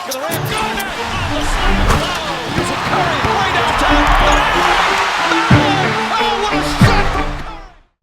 back of the rim. Got it! On the slam. Oh, using Curry way downtown. Oh, what a shot from Curry!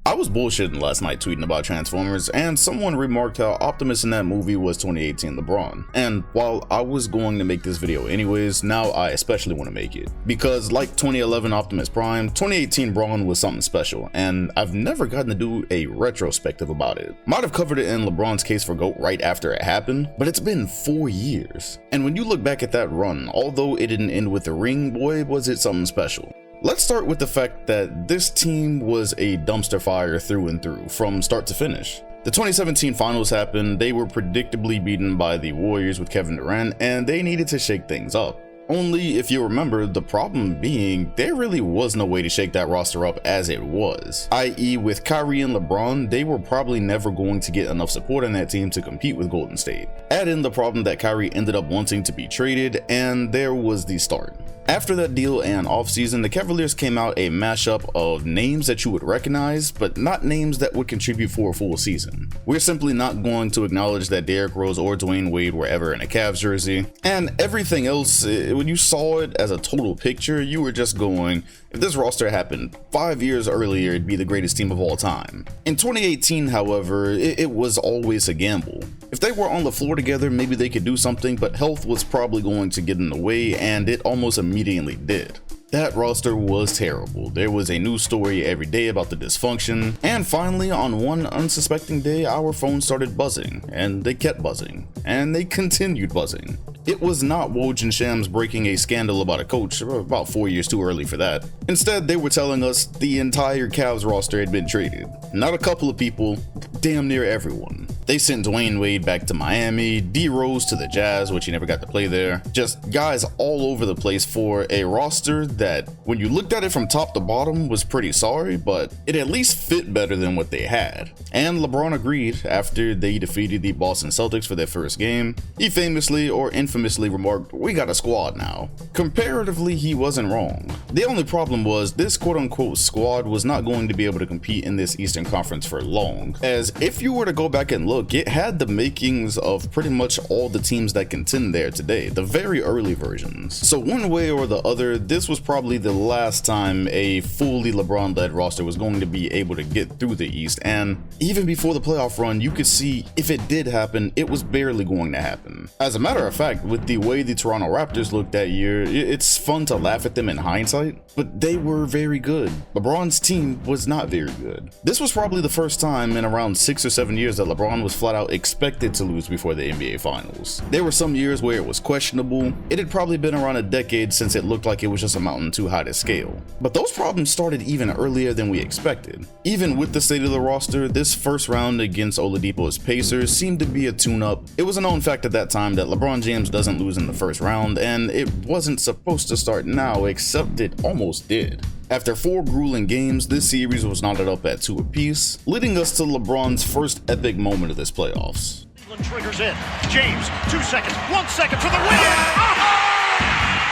I was bullshitting last night tweeting about Transformers, and someone remarked how Optimus in that movie was 2018 LeBron. And while I was going to make this video anyways, now I especially want to make it. Because like 2011 Optimus Prime, 2018 Braun was something special, and I've never gotten to do a retrospective about it. Might have covered it in LeBron's case for GOAT right after it happened, but it's been 4 years. And when you look back at that run, although it didn't end with a ring, boy was it something special. Let's start with the fact that this team was a dumpster fire through and through, from start to finish. The 2017 finals happened, they were predictably beaten by the Warriors with Kevin Durant, and they needed to shake things up. Only, if you remember, the problem being, there really was no way to shake that roster up as it was. I.e., with Kyrie and LeBron, they were probably never going to get enough support on that team to compete with Golden State. Add in the problem that Kyrie ended up wanting to be traded, and there was the start. After that deal and offseason, the Cavaliers came out a mashup of names that you would recognize, but not names that would contribute for a full season. We're simply not going to acknowledge that Derrick Rose or Dwayne Wade were ever in a Cavs jersey, and everything else, when you saw it as a total picture, you were just going, if this roster happened 5 years earlier, it'd be the greatest team of all time. In 2018, however, it was always a gamble. If they were on the floor together, maybe they could do something, but health was probably going to get in the way, and it almost immediately did. That roster was terrible. There was a news story every day about the dysfunction, and finally on one unsuspecting day our phones started buzzing, and they kept buzzing, and they continued buzzing. It was not Woj and Shams breaking a scandal about a coach, about 4 years too early for that. Instead, they were telling us the entire Cavs roster had been traded. Not a couple of people, damn near everyone. They sent Dwayne Wade back to Miami, D Rose to the Jazz, which he never got to play there. Just guys all over the place for a roster that, when you looked at it from top to bottom, was pretty sorry, but it at least fit better than what they had. And LeBron agreed after they defeated the Boston Celtics for their first game. He famously or infamously remarked, "We got a squad now." Comparatively, he wasn't wrong. The only problem was this quote-unquote squad was not going to be able to compete in this Eastern Conference for long, as if you were to go back and look, it had the makings of pretty much all the teams that contend there today, the very early versions. So one way or the other, this was probably the last time a fully LeBron-led roster was going to be able to get through the East, and even before the playoff run, you could see if it did happen, it was barely going to happen. As a matter of fact, with the way the Toronto Raptors looked that year, it's fun to laugh at them in hindsight, but they were very good. LeBron's team was not very good. This was probably the first time in around 6 or 7 years that LeBron was flat out expected to lose before the NBA Finals. There were some years where it was questionable. It had probably been around a decade since it looked like it was just a mountain too high to scale. But those problems started even earlier than we expected. Even with the state of the roster, this first round against Oladipo's Pacers seemed to be a tune-up. It was a known fact at that time that LeBron James doesn't lose in the first round, and it wasn't supposed to start now, except it almost did. After 4 grueling games, this series was knotted up at 2 apiece, leading us to LeBron's first epic moment of this playoffs. Triggers in. James, 2 seconds, 1 second for the win. Oh!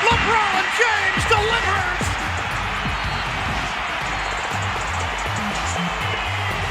LeBron James delivers.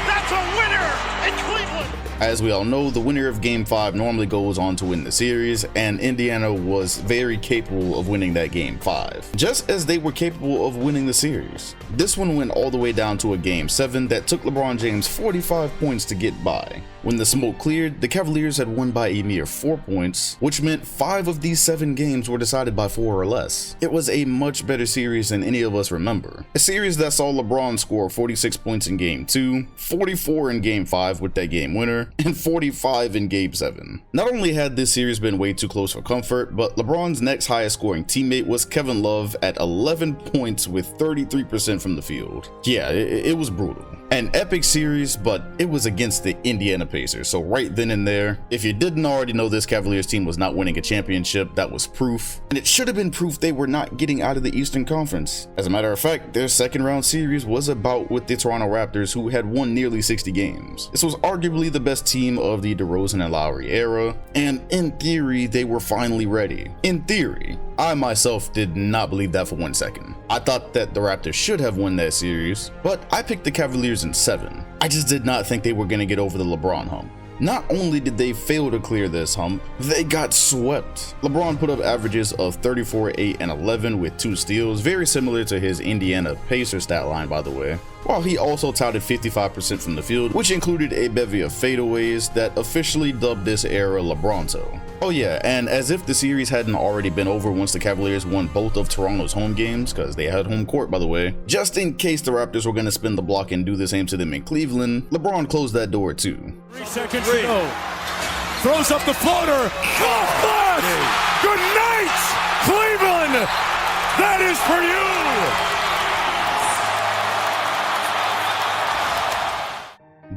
That's a winner in Cleveland. As we all know, the winner of Game 5 normally goes on to win the series, and Indiana was very capable of winning that Game 5, just as they were capable of winning the series. This one went all the way down to a Game 7 that took LeBron James 45 points to get by. When the smoke cleared, the Cavaliers had won by a mere 4 points, which meant 5 of these 7 games were decided by 4 or less. It was a much better series than any of us remember. A series that saw LeBron score 46 points in Game 2, 44 in Game 5 with that game winner, and 45 in Game 7. Not only had this series been way too close for comfort, but LeBron's next highest scoring teammate was Kevin Love at 11 points with 33% from the field. Yeah, it was brutal. An epic series, but it was against the Indiana Pacers, so right then and there, if you didn't already know this Cavaliers team was not winning a championship, that was proof. And it should have been proof they were not getting out of the Eastern Conference. As a matter of fact, their second round series was a bout with the Toronto Raptors, who had won nearly 60 games. This was arguably the best team of the DeRozan and Lowry era, and in theory, they were finally ready. In theory. I myself did not believe that for 1 second. I thought that the Raptors should have won that series, but I picked the Cavaliers in 7. I just did not think they were going to get over the LeBron hump. Not only did they fail to clear this hump, they got swept. LeBron put up averages of 34, 8, and 11 with 2 steals, very similar to his Indiana Pacers stat line, by the way. While he also touted 55% from the field, which included a bevy of fadeaways that officially dubbed this era LeBronto. Oh yeah, and as if the series hadn't already been over once the Cavaliers won both of Toronto's home games, because they had home court by the way, just in case the Raptors were going to spin the block and do the same to them in Cleveland, LeBron closed that door too. 3 seconds to go. Throws up the floater. Good night, Cleveland! That is for you!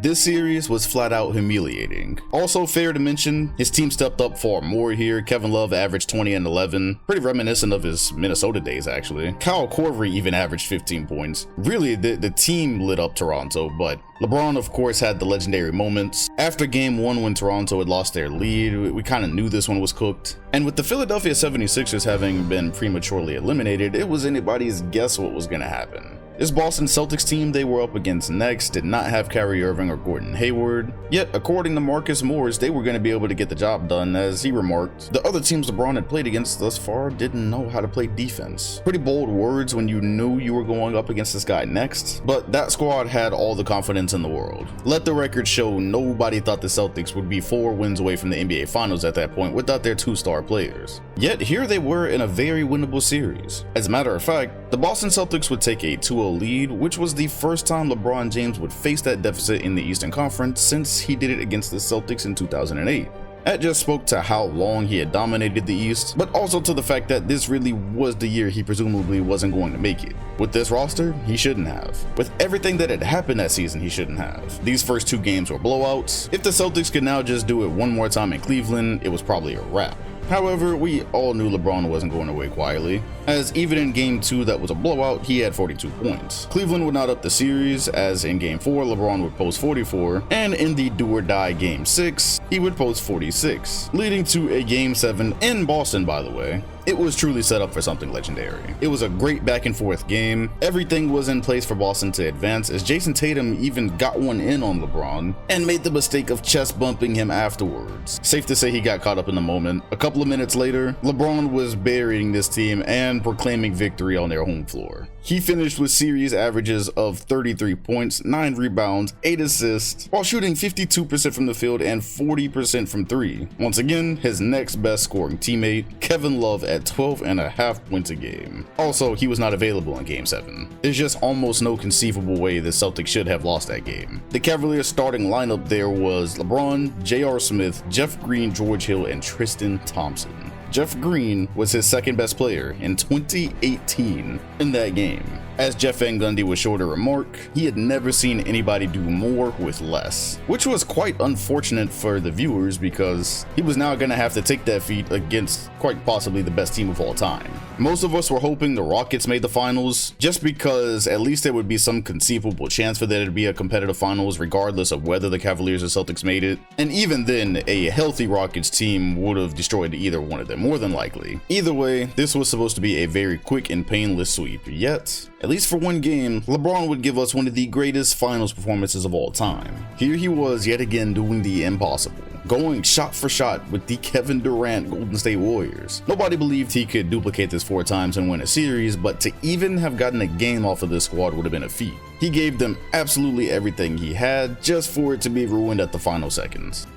This series was flat out humiliating. Also fair to mention, his team stepped up far more here. Kevin Love averaged 20 and 11, pretty reminiscent of his Minnesota days actually. Kyle Korver even averaged 15 points. Really, the team lit up Toronto, but LeBron of course had the legendary moments. After game 1 when Toronto had lost their lead, we kind of knew this one was cooked. And with the Philadelphia 76ers having been prematurely eliminated, it was anybody's guess what was going to happen. This Boston Celtics team they were up against next did not have Kyrie Irving or Gordon Hayward, yet according to Marcus Morris, they were going to be able to get the job done. As he remarked, the other teams LeBron had played against thus far didn't know how to play defense. Pretty bold words when you knew you were going up against this guy next, but that squad had all the confidence in the world. Let the record show nobody thought the Celtics would be 4 wins away from the NBA Finals at that point without their 2-star players. Yet here they were in a very winnable series. As a matter of fact, the Boston Celtics would take a 2-0 lead, which was the first time LeBron James would face that deficit in the Eastern Conference since he did it against the Celtics in 2008. That just spoke to how long he had dominated the East, but also to the fact that this really was the year he presumably wasn't going to make it. With this roster, he shouldn't have. With everything that had happened that season, he shouldn't have. These first 2 games were blowouts. If the Celtics could now just do it one more time in Cleveland, it was probably a wrap. However, we all knew LeBron wasn't going away quietly, as even in game 2 that was a blowout, he had 42 points. Cleveland would not up the series, as in game 4 LeBron would post 44, and in the do or die game 6, he would post 46, leading to a game 7 in Boston by the way. It was truly set up for something legendary. It was a great back and forth game. Everything was in place for Boston to advance, as Jason Tatum even got one in on LeBron and made the mistake of chest bumping him afterwards. Safe to say he got caught up in the moment. A couple of minutes later, LeBron was burying this team and proclaiming victory on their home floor. He finished with series averages of 33 points, 9 rebounds, 8 assists, while shooting 52% from the field and 40% from 3. Once again, his next best scoring teammate, Kevin Love, at 12.5 points a game. Also, he was not available in game 7. There's just almost no conceivable way the Celtics should have lost that game. The Cavaliers starting lineup there was LeBron, J.R. Smith, Jeff Green, George Hill, and Tristan Thompson. Jeff Green was his second best player in 2018 in that game. As Jeff Van Gundy was sure to remark, he had never seen anybody do more with less, which was quite unfortunate for the viewers because he was now going to have to take that feat against quite possibly the best team of all time. Most of us were hoping the Rockets made the finals just because at least there would be some conceivable chance for there to be a competitive finals regardless of whether the Cavaliers or Celtics made it, and even then a healthy Rockets team would have destroyed either one of them more than likely. Either way, this was supposed to be a very quick and painless sweep, yet at least for one game, LeBron would give us one of the greatest finals performances of all time. Here he was yet again doing the impossible, going shot for shot with the Kevin Durant Golden State Warriors. Nobody believed he could duplicate this 4 times and win a series, but to even have gotten a game off of this squad would have been a feat. He gave them absolutely everything he had just for it to be ruined at the final seconds.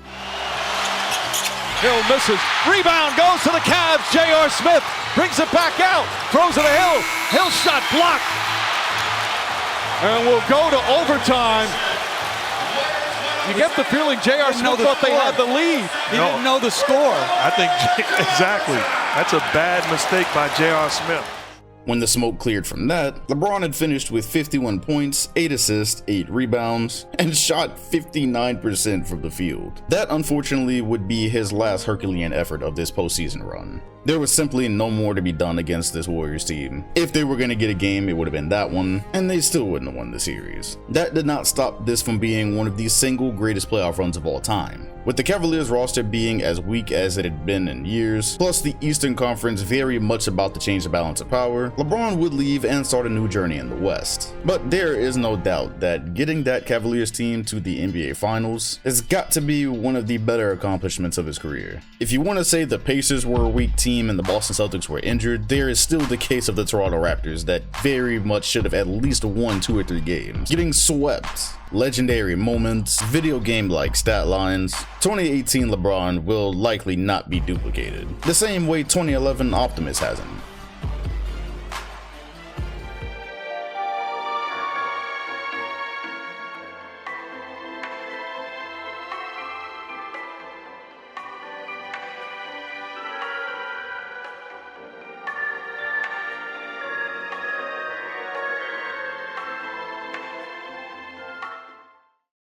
Hill misses. Rebound goes to the Cavs. J.R. Smith brings it back out. Throws it to Hill. Hill shot blocked. And we'll go to overtime. You get the feeling J.R. Smith thought they had the lead. He didn't know the score. I think exactly. That's a bad mistake by J.R. Smith. When the smoke cleared from that, LeBron had finished with 51 points, 8 assists, 8 rebounds, and shot 59% from the field. That unfortunately would be his last Herculean effort of this postseason run. There was simply no more to be done against this Warriors team. If they were going to get a game, it would have been that one, and they still wouldn't have won the series. That did not stop this from being one of the single greatest playoff runs of all time. With the Cavaliers roster being as weak as it had been in years, plus the Eastern Conference very much about to change the balance of power, LeBron would leave and start a new journey in the West. But there is no doubt that getting that Cavaliers team to the NBA Finals has got to be one of the better accomplishments of his career. If you want to say the Pacers were a weak team and the Boston Celtics were injured, there is still the case of the Toronto Raptors that very much should have at least won 2 or 3 games. Getting swept, legendary moments, video game-like stat lines, 2018 LeBron will likely not be duplicated, the same way 2011 Optimus hasn't.